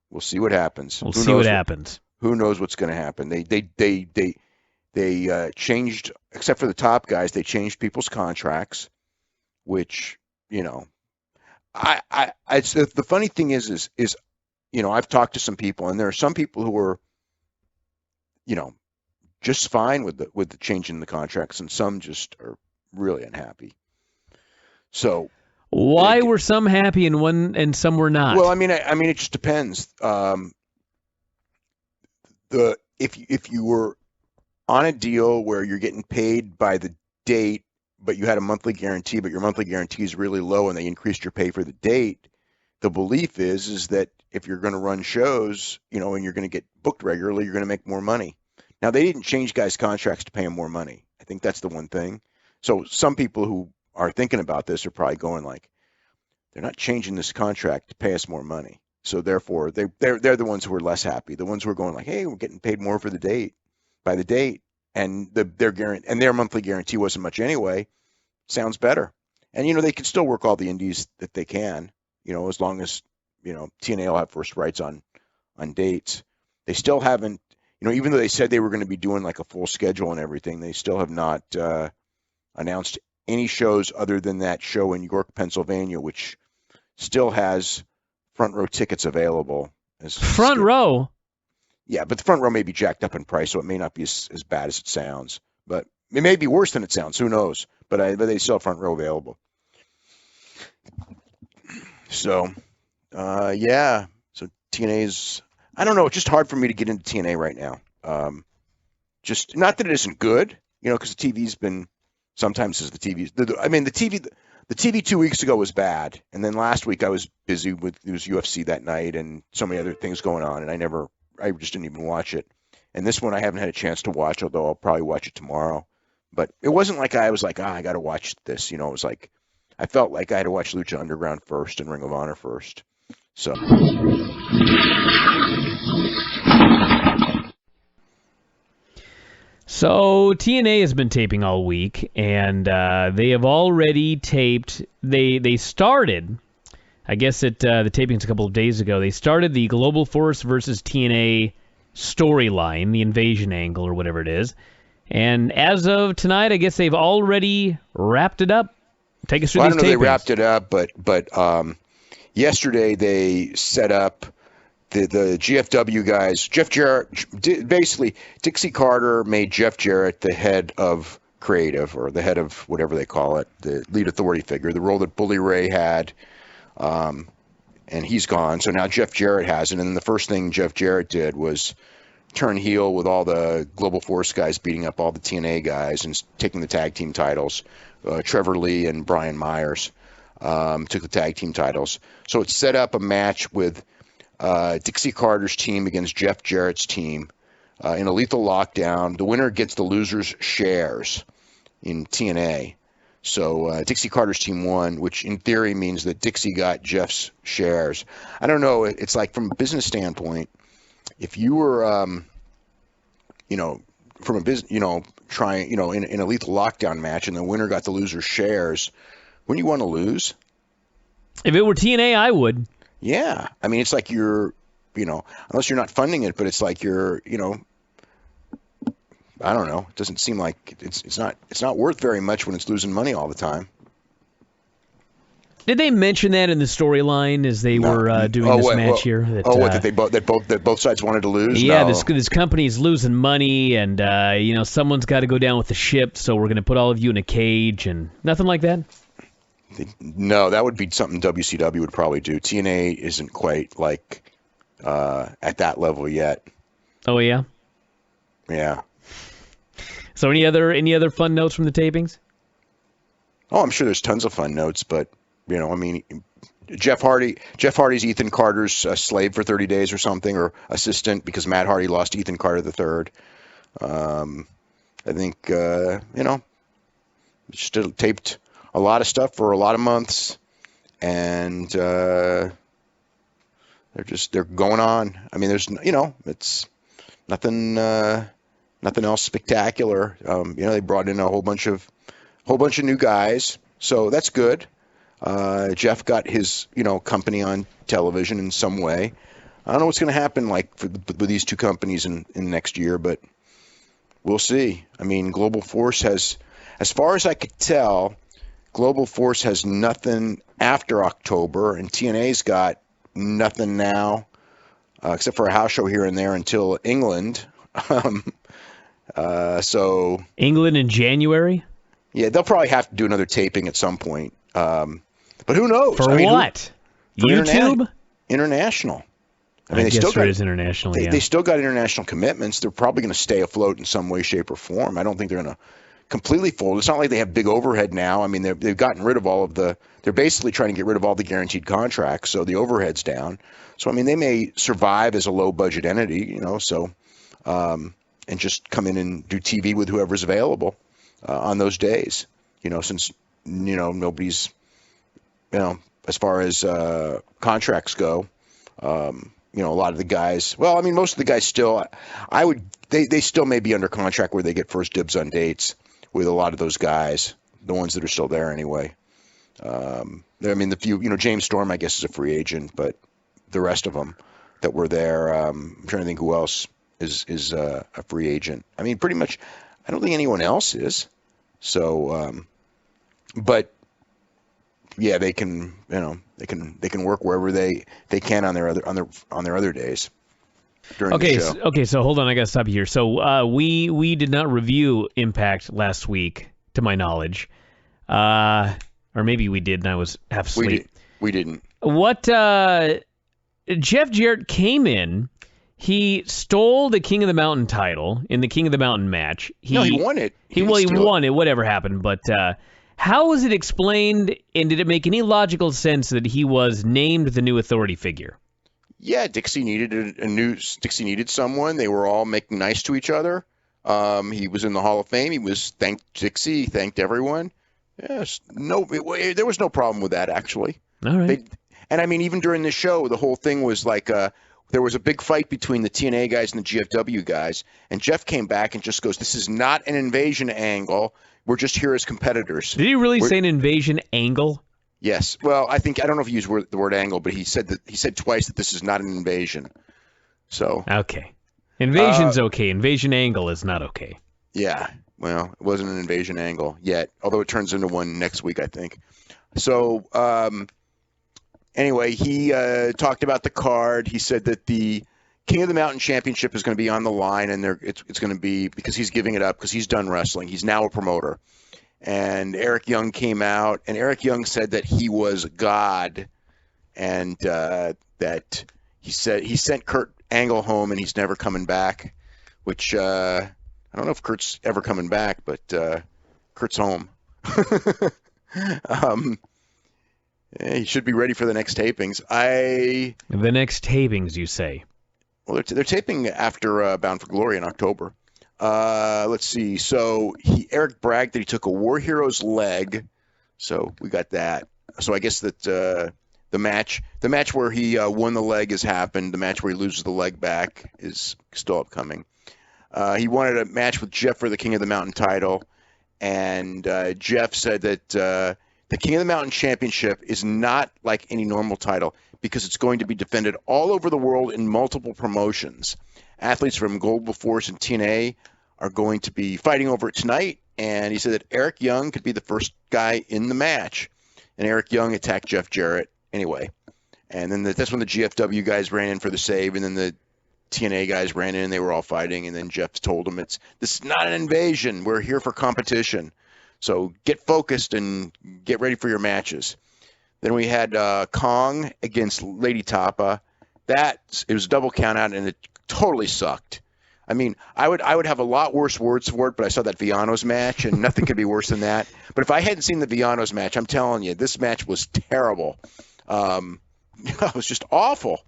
We'll see what happens. We'll see what happens. Who knows what's going to happen? They changed, except for the top guys, they changed people's contracts, which the funny thing is I've talked to some people, and there are some people who are just fine with the change in the contracts, and some just are really unhappy. So why were some happy and some were not? Well, I mean, it just depends. If you were on a deal where you're getting paid by the date, but you had a monthly guarantee, but your monthly guarantee is really low, and they increased your pay for the date, the belief is that if you're going to run shows, and you're going to get booked regularly, you're going to make more money. Now, they didn't change guys' contracts to pay them more money. I think that's the one thing. So some people who are thinking about this are probably going like, they're not changing this contract to pay us more money. So therefore, they're the ones who are less happy. The ones who are going like, hey, we're getting paid more for the date, by the date, and their monthly guarantee wasn't much anyway. Sounds better. And they can still work all the indies that they can, as long as TNA will have first rights on dates. They still haven't, even though they said they were going to be doing like a full schedule and everything, they still have not announced any shows other than that show in York, Pennsylvania, which still has front row tickets available. Front row? Yeah, but the front row may be jacked up in price, so it may not be as bad as it sounds. But it may be worse than it sounds. Who knows? But they still have front row available. So, yeah. So TNA's, I don't know. It's just hard for me to get into TNA right now. Just not that it isn't good, because the TV's been sometimes as the TV. The TV 2 weeks ago was bad, and then last week I was busy with there was UFC that night and so many other things going on, and I just didn't even watch it. And this one I haven't had a chance to watch, although I'll probably watch it tomorrow. But it wasn't like I was like, I got to watch this. It was like I felt like I had to watch Lucha Underground first and Ring of Honor first. So. So TNA has been taping all week, and they have already taped. They started, I guess at the tapings a couple of days ago. They started the Global Force versus TNA storyline, the invasion angle or whatever it is. And as of tonight, I guess they've already wrapped it up. Take us through these tapings. I don't know if they wrapped it up, but yesterday they set up the GFW guys. Jeff Jarrett, basically, Dixie Carter made Jeff Jarrett the head of creative, or the head of whatever they call it, the lead authority figure, the role that Bully Ray had, and he's gone. So now Jeff Jarrett has it, and then the first thing Jeff Jarrett did was turn heel with all the Global Force guys beating up all the TNA guys and taking the tag team titles. Trevor Lee and Brian Myers took the tag team titles. So it set up a match with Dixie Carter's team against Jeff Jarrett's team in a lethal lockdown. The winner gets the loser's shares in TNA. So Dixie Carter's team won, which in theory means that Dixie got Jeff's shares. I don't know. It's like from a business standpoint, if you were, from a business, trying, in a lethal lockdown match and the winner got the loser's shares, wouldn't you want to lose? If it were TNA, I would. Yeah. I mean, it's like you're, unless you're not funding it, but it's like you're, I don't know. It doesn't seem like it's not worth very much when it's losing money all the time. Did they mention that in the storyline as they were doing this match here? That both sides wanted to lose? Yeah, no. this company's losing money, and someone's got to go down with the ship, so we're going to put all of you in a cage, and nothing like that. No, that would be something WCW would probably do. TNA isn't quite like at that level yet. Oh yeah. Yeah. So any other fun notes from the tapings? Oh, I'm sure there's tons of fun notes, but Jeff Hardy's Ethan Carter's slave for 30 days or something, or assistant, because Matt Hardy lost Ethan Carter III. I think still taped a lot of stuff for a lot of months, and they're going on. I mean, there's it's nothing else spectacular. They brought in a whole bunch of new guys, so that's good. Jeff got his company on television in some way. I don't know what's going to happen with these two companies in next year, but we'll see. I mean, Global Force has, as far as I could tell, Global Force has nothing after October, and TNA's got nothing now, except for a house show here and there until England. So England in January? yeah, they'll probably have to do another taping at some point. But who knows? For what? For YouTube? International. I I guess it is international, yeah. They still got international commitments. They're probably going to stay afloat in some way, shape, or form. I don't think they're going to completely fold. It's not like they have big overhead now. I mean, they've gotten rid of all of the – they're basically trying to get rid of all the guaranteed contracts, so the overhead's down. So, I mean, they may survive as a low-budget entity, so and just come in and do TV with whoever's available on those days, since, nobody's, as far as contracts go, a lot of the guys, well, I mean, most of the guys still, they still may be under contract where they get first dibs on dates with a lot of those guys, the ones that are still there anyway. I mean, the few, James Storm, I guess, is a free agent, but the rest of them that were there, I'm trying to think who else is a free agent. I mean, pretty much, I don't think anyone else is. So, but yeah, they can, they can work wherever they can on their other days during the show. Okay, so hold on, I got to stop you here. So we did not review Impact last week, to my knowledge, or maybe we did, and I was half asleep. We didn't. What Jeff Jarrett came in. He stole the King of the Mountain title in the King of the Mountain match. No, he won it. He won it, whatever happened. But how was it explained, and did it make any logical sense that he was named the new authority figure? Yeah, Dixie needed Dixie needed someone. They were all making nice to each other. He was in the Hall of Fame. He thanked Dixie, thanked everyone. Yes, there was no problem with that, actually. All right. And I mean, even during the show, the whole thing was like there was a big fight between the TNA guys and the GFW guys, and Jeff came back and just goes, "This is not an invasion angle. We're just here as competitors." Did he really say an invasion angle? Yes. Well, I don't know if he used the word angle, but he said twice that this is not an invasion. So okay, invasion's okay. Invasion angle is not okay. Yeah. Well, it wasn't an invasion angle yet, although it turns into one next week, I think. So anyway, he talked about the card. He said that the King of the Mountain Championship is going to be on the line, and it's going to be because he's giving it up because he's done wrestling. He's now a promoter. And Eric Young came out, and Eric Young said that he was God, and that he sent Kurt Angle home, and he's never coming back, which I don't know if Kurt's ever coming back, but Kurt's home. He should be ready for the next tapings. The next tapings, you say? Well, they're taping after Bound for Glory in October. Let's see. So Eric bragged that he took a War Hero's leg. So we got that. So I guess that the match where he won the leg has happened. The match where he loses the leg back is still upcoming. He wanted a match with Jeff for the King of the Mountain title, and Jeff said that the King of the Mountain Championship is not like any normal title because it's going to be defended all over the world in multiple promotions. Athletes from Global Force and TNA are going to be fighting over it tonight, and he said that Eric Young could be the first guy in the match. And Eric Young attacked Jeff Jarrett anyway. And then that's when the GFW guys ran in for the save, and then the TNA guys ran in, and they were all fighting, and then Jeff told them, this is not an invasion. We're here for competition. So get focused and get ready for your matches. Then we had Kong against Lei'd Tapa. It was a double count out, and it totally sucked. I mean, I would have a lot worse words for it, but I saw that Villanos match, and nothing could be worse than that. But if I hadn't seen the Villanos match, I'm telling you, this match was terrible. It was just awful.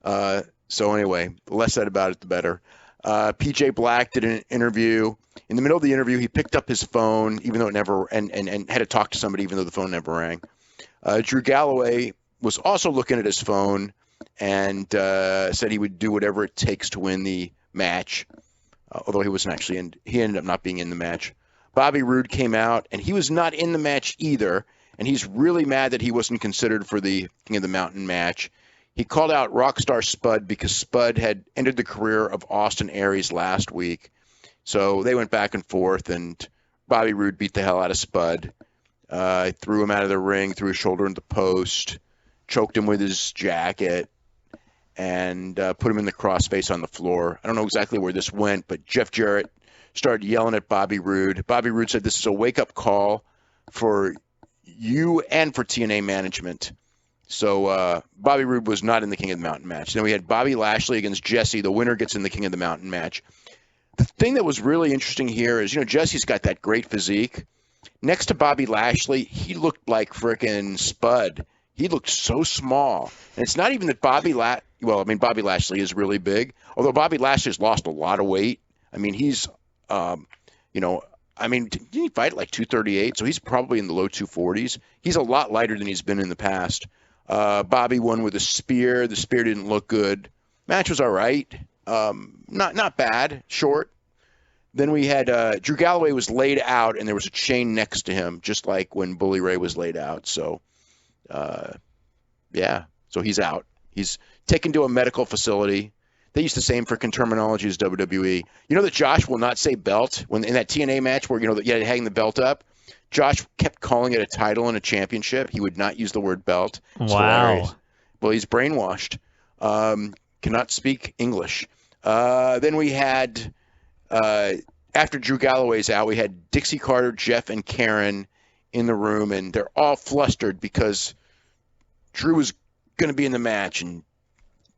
So anyway, the less said about it, the better. PJ Black did an interview. In the middle of the interview, he picked up his phone, even though it never, and had to talk to somebody, even though the phone never rang. Drew Galloway was also looking at his phone and said he would do whatever it takes to win the match, although he wasn't actually in. He ended up not being in the match. Bobby Roode came out, and he was not in the match either, and he's really mad that he wasn't considered for the King of the Mountain match. He called out Rockstar Spud because Spud had ended the career of Austin Aries last week. So they went back and forth, and Bobby Roode beat the hell out of Spud. Threw him out of the ring, threw his shoulder into the post, choked him with his jacket, and put him in the crossface on the floor. I don't know exactly where this went, but Jeff Jarrett started yelling at Bobby Roode. Bobby Roode said this is a wake-up call for you and for TNA management. So Bobby Roode was not in the King of the Mountain match. Then we had Bobby Lashley against Jesse. The winner gets in the King of the Mountain match. The thing that was really interesting here is, Jesse's got that great physique. Next to Bobby Lashley, he looked like frickin' Spud. He looked so small. And it's not even that Bobby Lashley is really big, although Bobby Lashley's lost a lot of weight. I mean, he's, didn't he fight at like 238? So he's probably in the low 240s. He's a lot lighter than he's been in the past. Bobby won with a spear. The spear didn't look good. Match was all right. Not bad. Short. Then we had Drew Galloway was laid out, and there was a chain next to him, just like when Bully Ray was laid out. So, so he's out. He's taken to a medical facility. They use the same freaking terminology as WWE. You know that Josh will not say belt when in that TNA match where you had to hang the belt up. Josh kept calling it a title and a championship. He would not use the word belt. It's wow. Hilarious. Well, he's brainwashed. Cannot speak English. Then we had, after Drew Galloway's out, we had Dixie Carter, Jeff, and Karen in the room, and they're all flustered because Drew was going to be in the match, and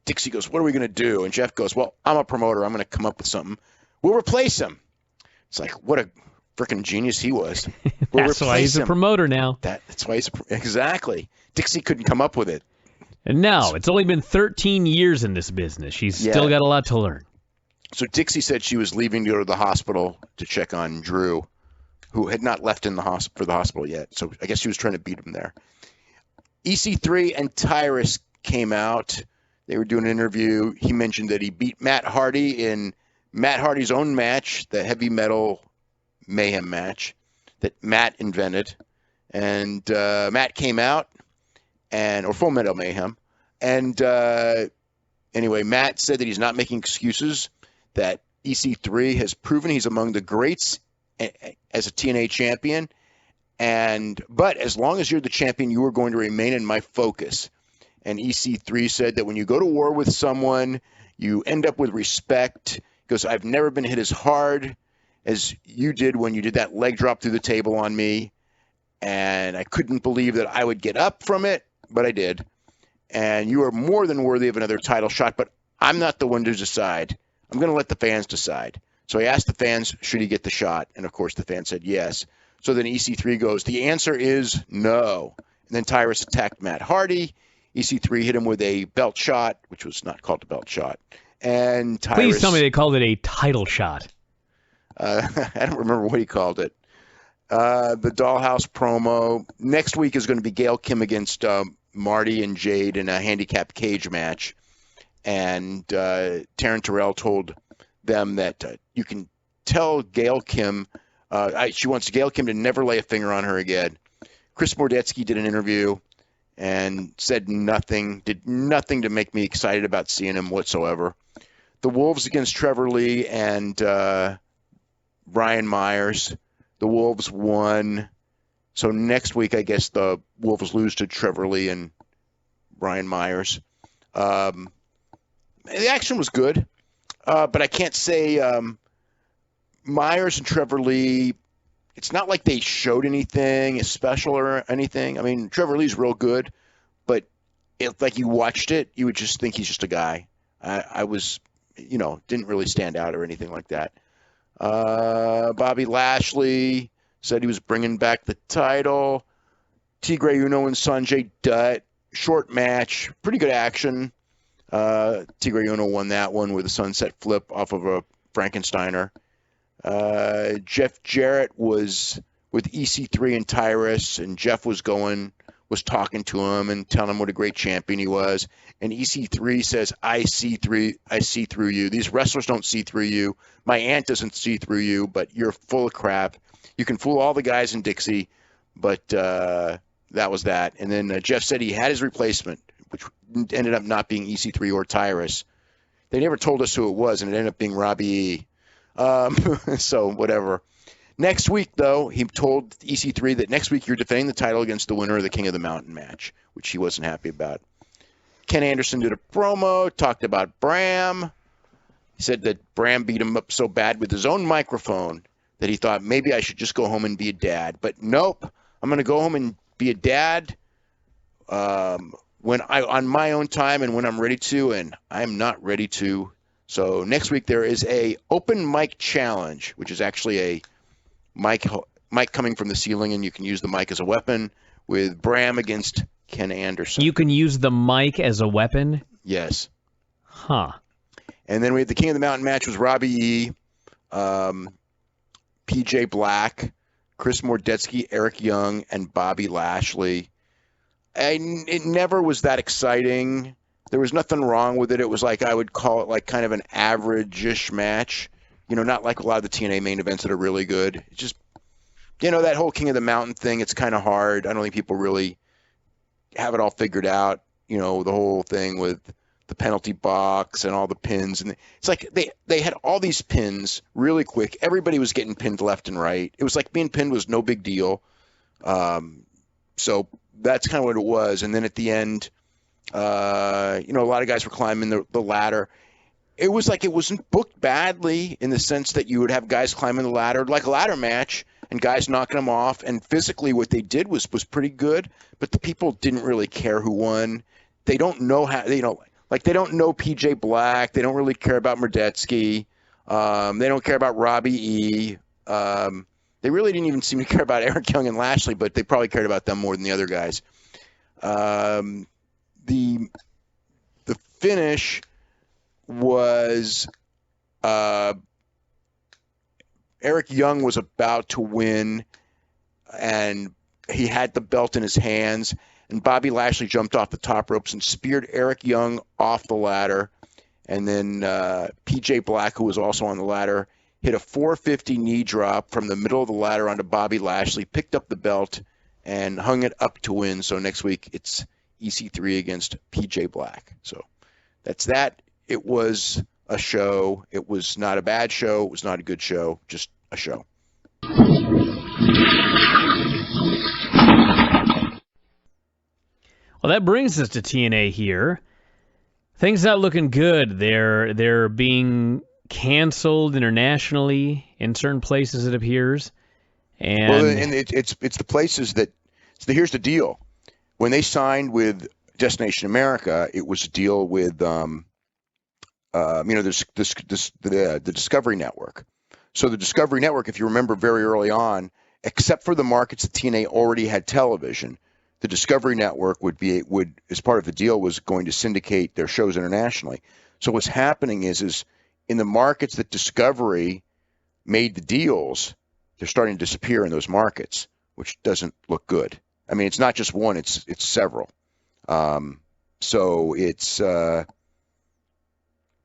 Dixie goes, what are we going to do? And Jeff goes, well, I'm a promoter. I'm going to come up with something. We'll replace him. It's like, what a freaking genius he was. That's why he's a promoter now. That's why exactly. Dixie couldn't come up with it. And no, it's only been 13 years in this business. She's still got a lot to learn. So Dixie said she was leaving to go to the hospital to check on Drew, who had not left in the for the hospital yet. So I guess she was trying to beat him there. EC3 and Tyrus came out. They were doing an interview. He mentioned that he beat Matt Hardy in Matt Hardy's own match, the Heavy Metal Mayhem match that Matt invented. And Matt came out, or Full Metal Mayhem. And anyway, Matt said that he's not making excuses, that EC3 has proven he's among the greats as a TNA champion. But as long as you're the champion, you are going to remain in my focus. And EC3 said that when you go to war with someone, you end up with respect. Because I've never been hit as hard as you did when you did that leg drop through the table on me. And I couldn't believe that I would get up from it, but I did. And you are more than worthy of another title shot, but I'm not the one to decide. I'm going to let the fans decide. So I asked the fans, should he get the shot? And, of course, the fans said yes. So then EC3 goes, the answer is no. And then Tyrus attacked Matt Hardy. EC3 hit him with a belt shot, which was not called a belt shot. And Tyrus, please tell me they called it a title shot. I don't remember what he called it. The Dollhouse promo. Next week is going to be Gail Kim against Marty and Jade in a handicap cage match. And Taryn Terrell told them that you can tell Gail Kim, she wants Gail Kim to never lay a finger on her again. Chris Mordetsky did an interview and said nothing, did nothing to make me excited about seeing him whatsoever. The Wolves against Trevor Lee and Brian Myers. The Wolves won. So next week, I guess the Wolves lose to Trevor Lee and Brian Myers. The action was good, but I can't say Myers and Trevor Lee, it's not like they showed anything special or anything. I mean, Trevor Lee's real good, but if like you watched it, you would just think he's just a guy. I was, didn't really stand out or anything like that. Bobby Lashley said he was bringing back the title. Tigre Uno and Sanjay Dutt. Short match. Pretty good action. Tigre Uno won that one with a sunset flip off of a Frankensteiner. Jeff Jarrett was with EC3 and Tyrus, and Jeff was talking to him and telling him what a great champion he was. And EC3 says, I see through you. These wrestlers don't see through you. My aunt doesn't see through you, but you're full of crap. You can fool all the guys in Dixie, but that was that. And then Jeff said he had his replacement, which ended up not being EC3 or Tyrus. They never told us who it was, and it ended up being Robbie E. So whatever. Next week, though, he told EC3 that next week you're defending the title against the winner of the King of the Mountain match, which he wasn't happy about. Ken Anderson did a promo, talked about Bram. He said that Bram beat him up so bad with his own microphone that he thought maybe I should just go home and be a dad. But nope, I'm going to go home and be a dad on my own time and when I'm ready to, and I'm not ready to. So next week there is a open mic challenge, which is actually a mic coming from the ceiling, and you can use the mic as a weapon with Bram against Ken Anderson. You can use the mic as a weapon? Yes. Huh. And then we had the King of the Mountain match was Robbie E., PJ Black, Chris Mordetsky, Eric Young, and Bobby Lashley. And it never was that exciting. There was nothing wrong with it. It was like, I would call it like kind of an average-ish match. Not like a lot of the TNA main events that are really good. It's just, that whole King of the Mountain thing, it's kind of hard. I don't think people really have it all figured out. The whole thing with the penalty box and all the pins. And it's like they had all these pins really quick. Everybody was getting pinned left and right. It was like being pinned was no big deal. So that's kind of what it was. And then at the end, a lot of guys were climbing the ladder. It was like it wasn't booked badly in the sense that you would have guys climbing the ladder like a ladder match and guys knocking them off. And physically what they did was pretty good, but the people didn't really care who won. They don't know how, they don't know PJ Black. They don't really care about Mordetsky. They don't care about Robbie E. They really didn't even seem to care about Eric Young and Lashley, but they probably cared about them more than the other guys. The finish was Eric Young was about to win, and he had the belt in his hands, and Bobby Lashley jumped off the top ropes and speared Eric Young off the ladder, and then PJ Black, who was also on the ladder, hit a 450 knee drop from the middle of the ladder onto Bobby Lashley, picked up the belt, and hung it up to win. So next week it's EC3 against PJ Black. So that's that. It was a show. It was not a bad show. It was not a good show. Just a show. Well, that brings us to TNA here. Things not looking good. They're being canceled internationally in certain places, it appears. And it's the places that. So here's the deal. When they signed with Destination America, it was a deal with there's the Discovery Network. So the Discovery Network, if you remember very early on, except for the markets that TNA already had television, the Discovery Network would as part of the deal was going to syndicate their shows internationally. So what's happening is in the markets that Discovery made the deals, they're starting to disappear in those markets, which doesn't look good. I mean, it's not just one; it's several. So it's I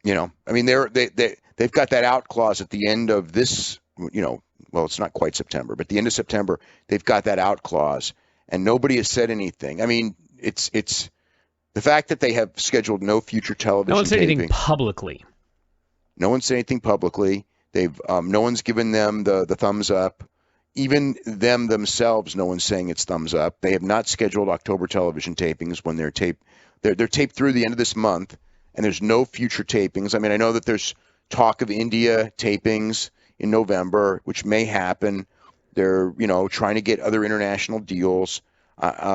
mean, they've got that out clause at the end of this. Well, it's not quite September, but the end of September, they've got that out clause, and nobody has said anything. I mean, it's the fact that they have scheduled no future television. No one said taping. anything publicly. No one said anything publicly. They've no one's given them the thumbs up. Even them themselves, no one's saying it's thumbs up. They have not scheduled October television tapings when they're taped. They're taped through the end of this month, and there's no future tapings. I mean, I know that there's talk of India tapings in November, which may happen. They're trying to get other international deals, but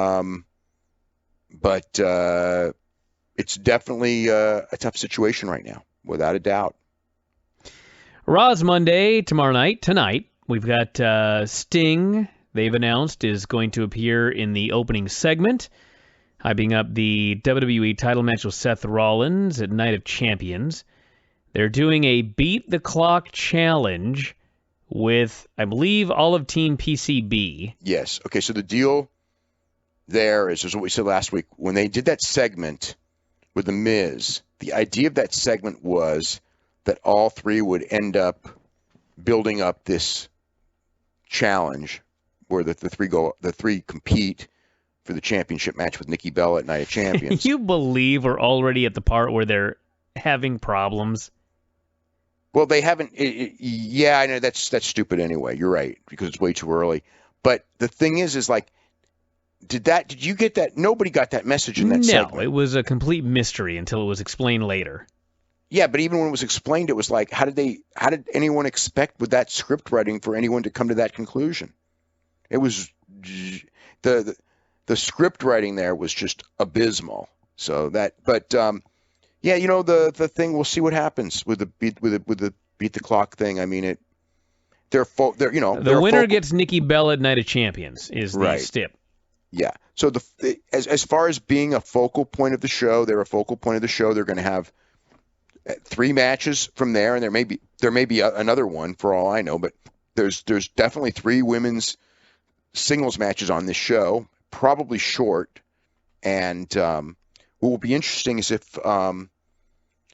it's definitely a tough situation right now, without a doubt. Raw's Monday, tomorrow night, tonight. We've got Sting, they've announced, is going to appear in the opening segment, hyping up the WWE title match with Seth Rollins at Night of Champions. They're doing a Beat the Clock challenge with, I believe, all of Team PCB. Yes. Okay, so the deal there is what we said last week. When they did that segment with The Miz, the idea of that segment was that all three would end up building up this challenge where the three compete for the championship match with Nikki Bella at Night of Champions. Can you believe we're already at the part where they're having problems? Well, they haven't. Yeah, I know that's stupid anyway. You're right, because it's way too early. But the thing is like, did you get that? Nobody got that message in that segment. No, it was a complete mystery until it was explained later. Yeah, but even when it was explained, it was like, how did anyone expect with that script writing for anyone to come to that conclusion? It was the script writing there was just abysmal. So that, but yeah, the thing, we'll see what happens with the beat the clock thing. I mean, the winner gets Nikki Bella at Night of Champions is the right. stip. Yeah. So as far as being a focal point of the show, they're a focal point of the show. They're going to have 3 matches from there, and there may be another one for all I know, but there's definitely 3 women's singles matches on this show, probably short. And what will be interesting is if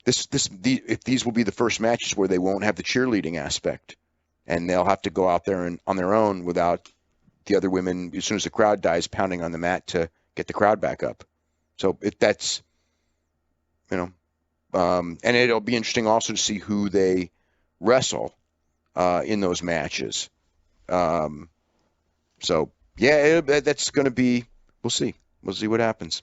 if these will be the first matches where they won't have the cheerleading aspect, and they'll have to go out there and on their own without the other women, as soon as the crowd dies, pounding on the mat to get the crowd back up. So that's, and it'll be interesting also to see who they wrestle in those matches. So yeah, that's going to be, we'll see what happens.